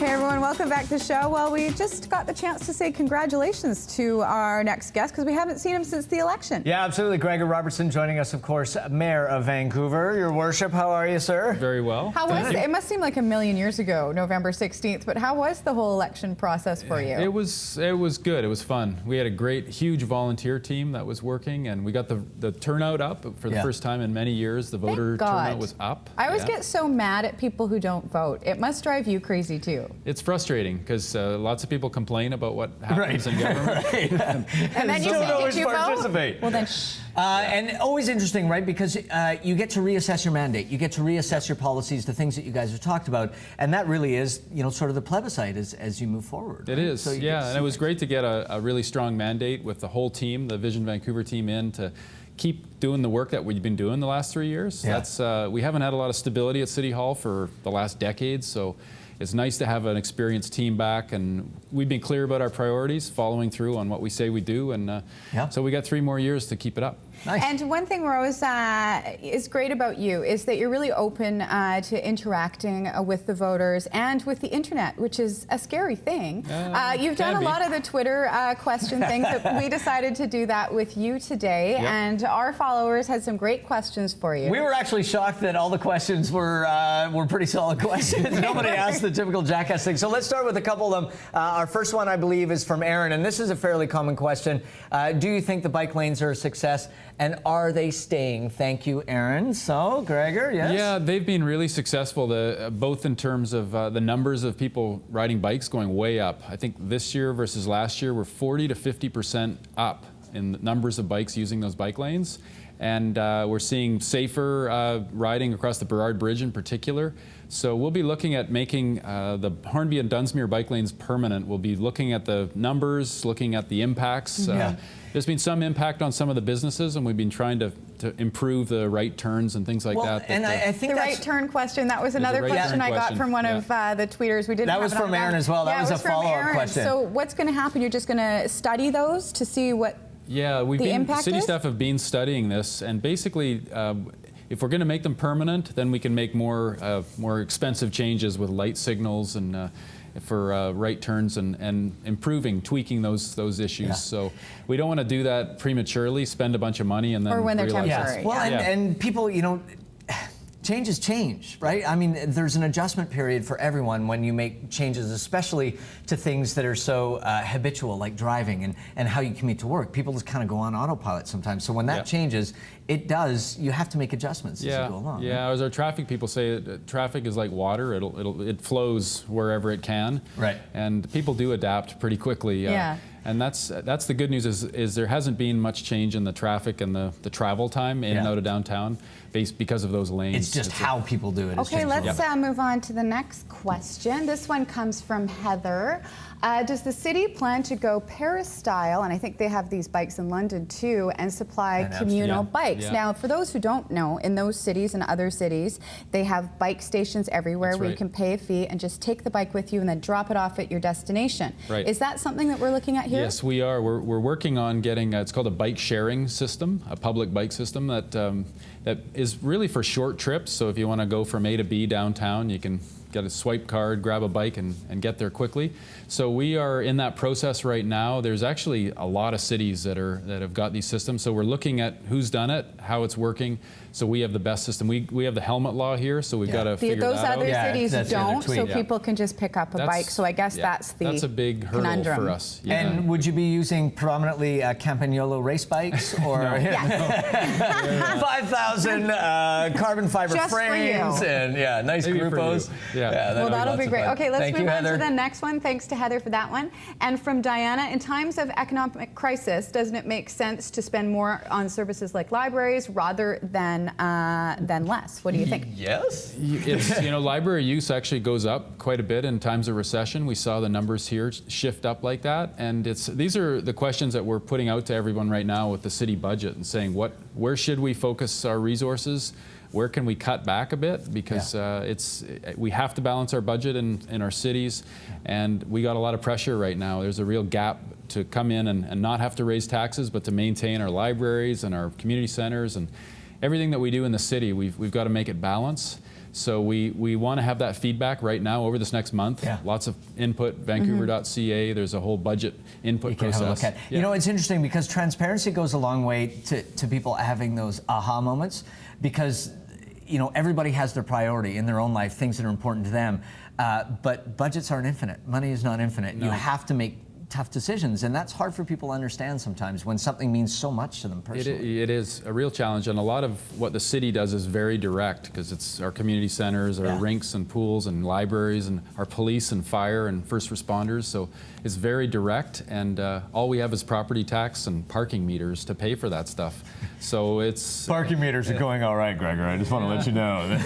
Hey everyone, welcome back to the show. Well, we just got the chance to say congratulations to our next guest because we haven't seen him since the election. Yeah, absolutely. Gregor Robertson joining us, of course, Mayor of Vancouver. Your Worship, how are you, sir? Very well. How was it? It must seem like a million years ago, November 16th, but how was the whole election process for you? It was good. It was fun. We had a great, huge volunteer team that was working, and we got the turnout up for the first time in many years. The voter turnout was up. I always get so mad at people who don't vote. It must drive you crazy too. It's frustrating because lots of people complain about what happens in government. And then you say, did you participate. Vote? Well then, shh. And always interesting, right? Because you get to reassess your mandate. You get to reassess your policies, the things that you guys have talked about. And that really is, sort of the plebiscite as you move forward. It is, so yeah. And it was great to get a really strong mandate with the whole team, the Vision Vancouver team in to keep doing the work that we've been doing the last 3 years. Yeah. We haven't had a lot of stability at City Hall for the last decade, so it's nice to have an experienced team back, and we've been clear about our priorities, following through on what we say we do, and so we got 3 more years to keep it up. Nice. And one thing we're always is great about you is that you're really open to interacting with the voters and with the internet, which is a scary thing. You've done a lot of the Twitter question things, but we decided to do that with you today, and our followers had some great questions for you. We were actually shocked that all the questions were pretty solid questions. Nobody asked the typical jackass thing. So let's start with a couple of them. Our first one, I believe, is from Aaron, and this is a fairly common question. Do you think the bike lanes are a success? And are they staying? Thank you, Aaron. So, Gregor, yes? Yeah, they've been really successful, both in terms of the numbers of people riding bikes going way up. I think this year versus last year, we're 40 to 50% up in the numbers of bikes using those bike lanes. And we're seeing safer riding across the Burrard Bridge in particular. So we'll be looking at making the Hornby and Dunsmuir bike lanes permanent. We'll be looking at the numbers, looking at the impacts. There's been some impact on some of the businesses, and we've been trying to improve the right turns and things like that. And I think the right turn question, that was another question I got from one of the tweeters. We didn't That was from Aaron as well. That was a follow-up question. So what's going to happen? You're just going to study those to see what city staff have been studying this, and basically if we're going to make them permanent, then we can make more expensive changes with light signals and for right turns and tweaking those issues. Yeah. So we don't want to do that prematurely, spend a bunch of money and then or when they're realize temporary. Well, and people, change is change, right? I mean, there's an adjustment period for everyone when you make changes, especially to things that are so habitual, like driving and how you commute to work. People just kind of go on autopilot sometimes. So when that changes, you have to make adjustments as you go along. Yeah, as our traffic people say, traffic is like water. It flows wherever it can. Right. And people do adapt pretty quickly. And that's the good news is there hasn't been much change in the traffic and the travel time in and out of downtown because of those lanes. It's just how people do it. Okay, let's move on to the next question. This one comes from Heather. Does the city plan to go Paris style, and I think they have these bikes in London too, and supply communal bikes? Now, for those who don't know, in those cities and other cities, they have bike stations everywhere where you can pay a fee and just take the bike with you and then drop it off at your destination. Right. Is that something that we're looking at here? Yes, we are. We're working on getting, it's called a bike sharing system, a public bike system that is really for short trips. So if you want to go from A to B downtown, you can get a swipe card, grab a bike, and get there quickly. So we are in that process right now. There's actually a lot of cities that have got these systems. So we're looking at who's done it, how it's working. So we have the best system. We have the helmet law here, so we've got to figure that out. Those other cities don't, so people can just pick up a bike. So I guess that's a big hurdle conundrum for us. Yeah. And would you be using predominantly Campagnolo race bikes or 5,000 carbon fiber just frames and nice Gruppos? Well, that'll be great. Okay, let's move on to the next one. Thanks to Heather for that one. And from Diana, in times of economic crisis, doesn't it make sense to spend more on services like libraries rather than less? What do you think? Yes. It's, library use actually goes up quite a bit in times of recession. We saw the numbers here shift up like that, and these are the questions that we're putting out to everyone right now with the city budget and saying where should we focus our resources? Where can we cut back a bit? Because we have to balance our budget in our cities, and we got a lot of pressure right now. There's a real gap to come in and not have to raise taxes, but to maintain our libraries and our community centers and everything that we do in the city. We've got to make it balance. So we want to have that feedback right now over this next month. Yeah. Lots of input, Vancouver.ca. There's a whole budget input You can process. have a look at. Yeah. You know, it's interesting because transparency goes a long way to people having those aha moments, because you know, everybody has their priority in their own life, things that are important to them. But budgets aren't infinite. Money is not infinite. No. You have to make tough decisions, and that's hard for people to understand sometimes when something means so much to them personally. It is a real challenge, and a lot of what the city does is very direct, because it's our community centers, our rinks and pools and libraries, and our police and fire and first responders. So it's very direct, and all we have is property tax and parking meters to pay for that stuff. So it's Parking meters are going all right, Gregor. I just want to let you know.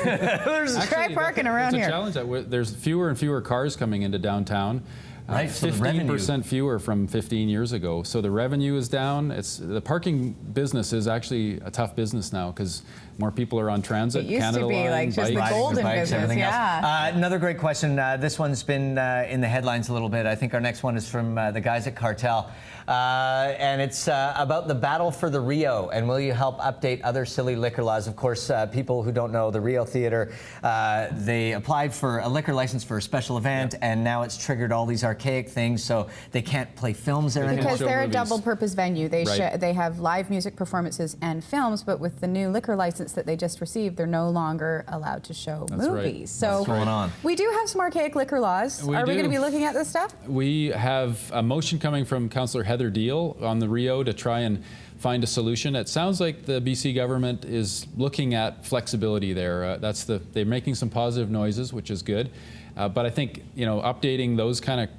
Try parking around here. It's a challenge. There's fewer and fewer cars coming into downtown. Right, so the 15% fewer from 15 years ago. So the revenue is down. The parking business is actually a tough business now because more people are on transit. It used Canada to be Line, like just bikes. the Riding golden their bikes, business, everything yeah. else. Another great question. This one's been in the headlines a little bit. I think our next one is from the guys at Cartel. And it's about the battle for the Rio, and will you help update other silly liquor laws? Of course, people who don't know, the Rio Theatre, they applied for a liquor license for a special event, and now it's triggered all these archaic things, so they can't play films there anymore. Because show they're movies. a double-purpose venue. They Right. they have live music performances and films, but with the new liquor license that they just received, they're no longer allowed to show That's right. movies. So What's going on? we do have some archaic liquor laws. We Are we do. going to be looking at this stuff? We have a motion coming from Councillor Heather Deal on the Rio to try and find a solution. It sounds like the BC government is looking at flexibility there. They're making some positive noises, which is good. But I think, you know, updating those kind of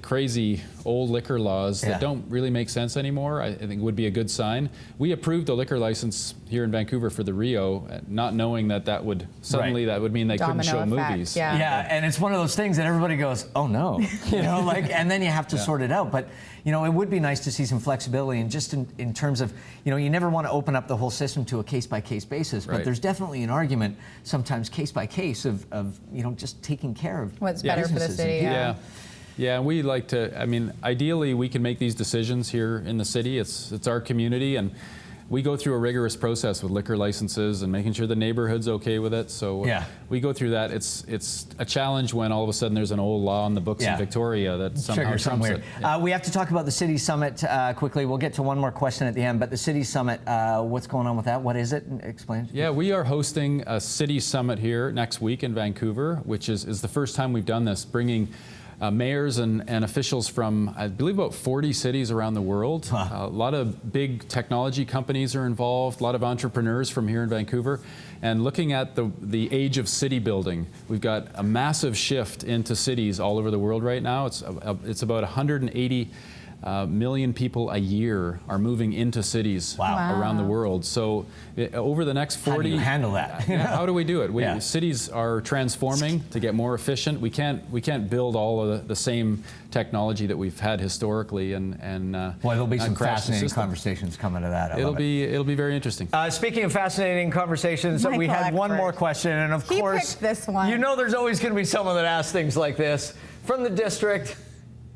crazy old liquor laws that don't really make sense anymore, I think would be a good sign. We approved the liquor license here in Vancouver for the Rio, not knowing that would suddenly that would mean they couldn't show Domino effect, movies. yeah. And it's one of those things that everybody goes, oh no, you know, like, and then you have to sort it out. But you know, it would be nice to see some flexibility, and just in terms of, you know, you never want to open up the whole system to a case-by-case basis, but Right. there's definitely an argument, sometimes case-by-case, of you know, just taking care of What's better for the businesses and city, people. Yeah. Yeah, and we like to, I mean, ideally we can make these decisions here in the city. It's our community, and we go through a rigorous process with liquor licenses and making sure the neighborhood's okay with it. So we go through that. It's a challenge when all of a sudden there's an old law on the books in Victoria that somehow Trigger trumps somewhere. it. Yeah. We have to talk about the City Summit quickly. We'll get to one more question at the end, but the City Summit, what's going on with that? What is it? Explain. Yeah, we are hosting a city summit here next week in Vancouver, which is the first time we've done this, bringing mayors and officials from, I believe, about 40 cities around the world. A lot of big technology companies are involved, a lot of entrepreneurs from here in Vancouver. And looking at the age of city building, we've got a massive shift into cities all over the world right now. It's about 180 million people a year are moving into cities around the world. So over the next 40... How do you handle that? How do we do it? Cities are transforming to get more efficient. We can't build all of the same technology that we've had historically and Boy, there'll be some crash the fascinating system. conversations coming to that. It'll be very interesting. Speaking of fascinating conversations, we Michael had one Eckford. more question, and of He course, picked this one. you know there's always going to be someone that asks things like this. From the district,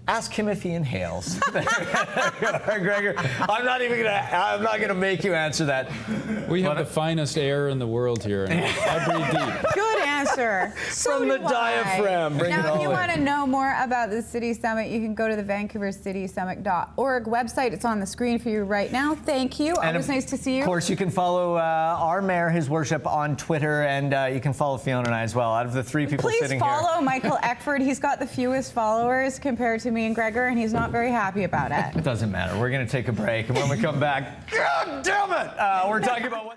ask him if he inhales. Gregor, I'm not gonna make you answer that. We have the finest air in the world here. And I breathe deep. Good answer. From the diaphragm, bring it Now, all if you in. want to know more about the City Summit, you can go to the VancouverCitySummit.org website. It's on the screen for you right now. Thank you. Always nice to see you. Of course, you can follow our mayor, His Worship, on Twitter, and you can follow Fiona and I as well. Out of the three people Please sitting follow here. Michael Eckford. He's got the fewest followers compared to me and Gregor, and he's not very happy about it. It doesn't matter. We're going to take a break, and when we come back, God damn it, we're talking about what.